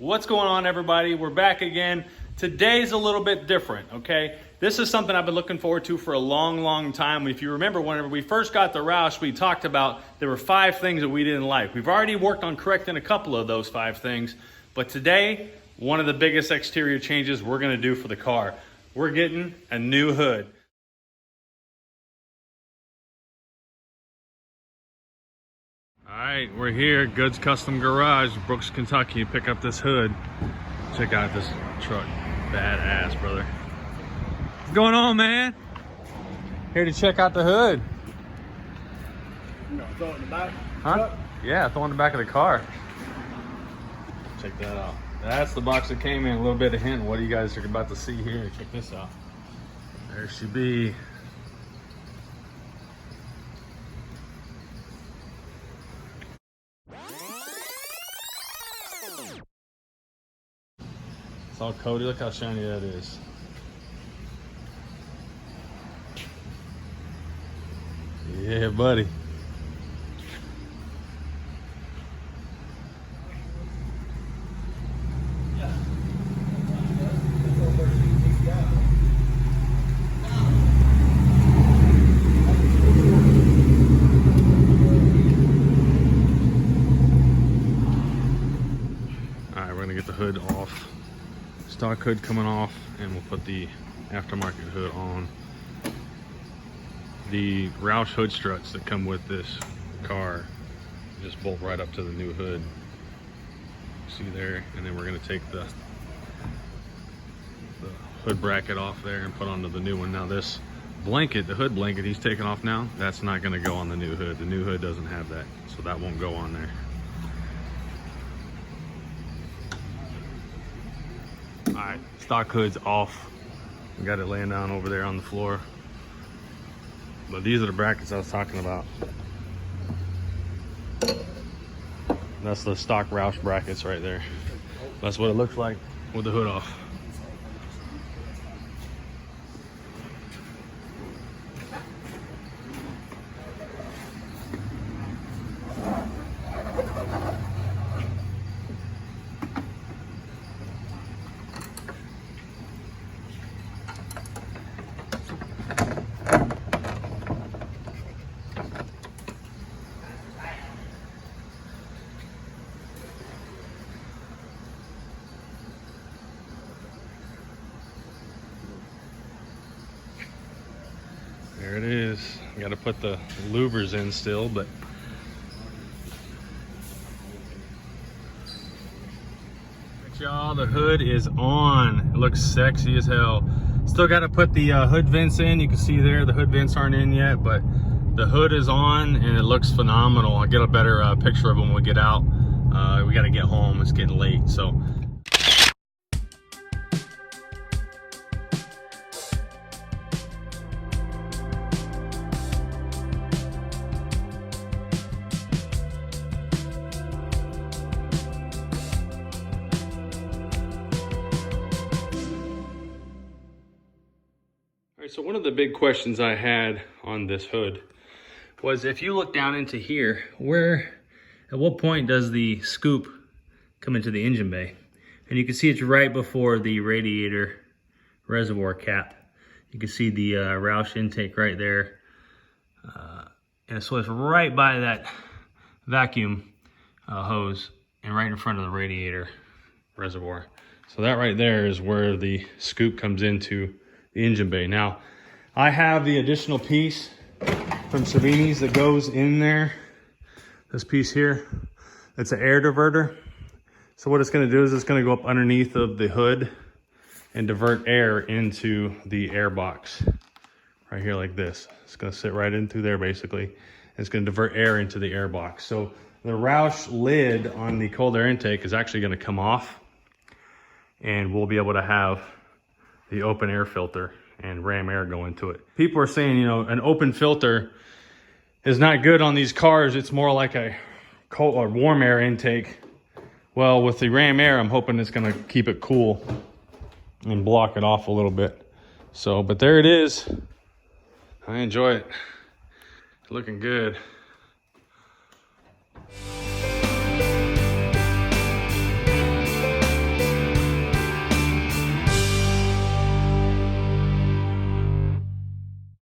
What's going on, everybody? We're back again. Today's a little bit different, okay? This is something I've been looking forward to for a long time. If you remember, whenever we first got the ROUSH, we talked about there were 5 things that we didn't like. We've already worked on correcting a couple of those 5 things, but today, one of the biggest exterior changes we're gonna do for the car. We're getting a new hood. All right, we're here, Goode's Custom Garage, Brooks, Kentucky. Pick up this hood. Check out this truck. Badass, brother. What's going on, man? Here to check out the hood. Throw it in the back? Huh? Yeah, throw it in the back of the car. Check that out. That's the box that came in. A little bit of hint what you guys are about to see here. Check this out. There she be. It's all Cody. Look how shiny that is. Yeah, buddy. All right, we're gonna get the hood off. Stock hood coming off, and we'll put the aftermarket hood on. The ROUSH hood struts that come with this car just bolt right up to the new hood. See there, and then we're going to take the hood bracket off there and put onto the new one. Now this blanket, the hood blanket he's taking off now, that's not going to go on the new hood. The new hood doesn't have that, so that won't go on there. All right, stock hood's off. We got it laying down over there on the floor. But these are the brackets I was talking about. That's the stock ROUSH brackets right there. That's what it looks like with the hood off. There it is. Got to put the louvers in still, but y'all, the hood is on. It looks sexy as hell. Still got to put the hood vents in. You can see there the hood vents aren't in yet, but the hood is on and it looks phenomenal. I'll get a better picture of them when we get out. We got to get home. It's getting late, so. So one of the big questions I had on this hood was, if you look down into here, at what point does the scoop come into the engine bay? And you can see it's right before the radiator reservoir cap. You can see the ROUSH intake right there. And so it's right by that vacuum hose and right in front of the radiator reservoir. So that right there is where the scoop comes into the engine bay. Now, I have the additional piece from Savini's that goes in there. This piece here, it's an air diverter. So what it's gonna do is it's gonna go up underneath of the hood and divert air into the air box. Right here like this. It's gonna sit right into there basically. It's gonna divert air into the air box. So the ROUSH lid on the cold air intake is actually gonna come off, and we'll be able to have the open air filter and ram air go into it. People are saying, you know, an open filter is not good on these cars. It's more like a cold or warm air intake. Well, with the ram air, I'm hoping it's gonna keep it cool and block it off a little bit. So, but there it is. I enjoy it. Looking good.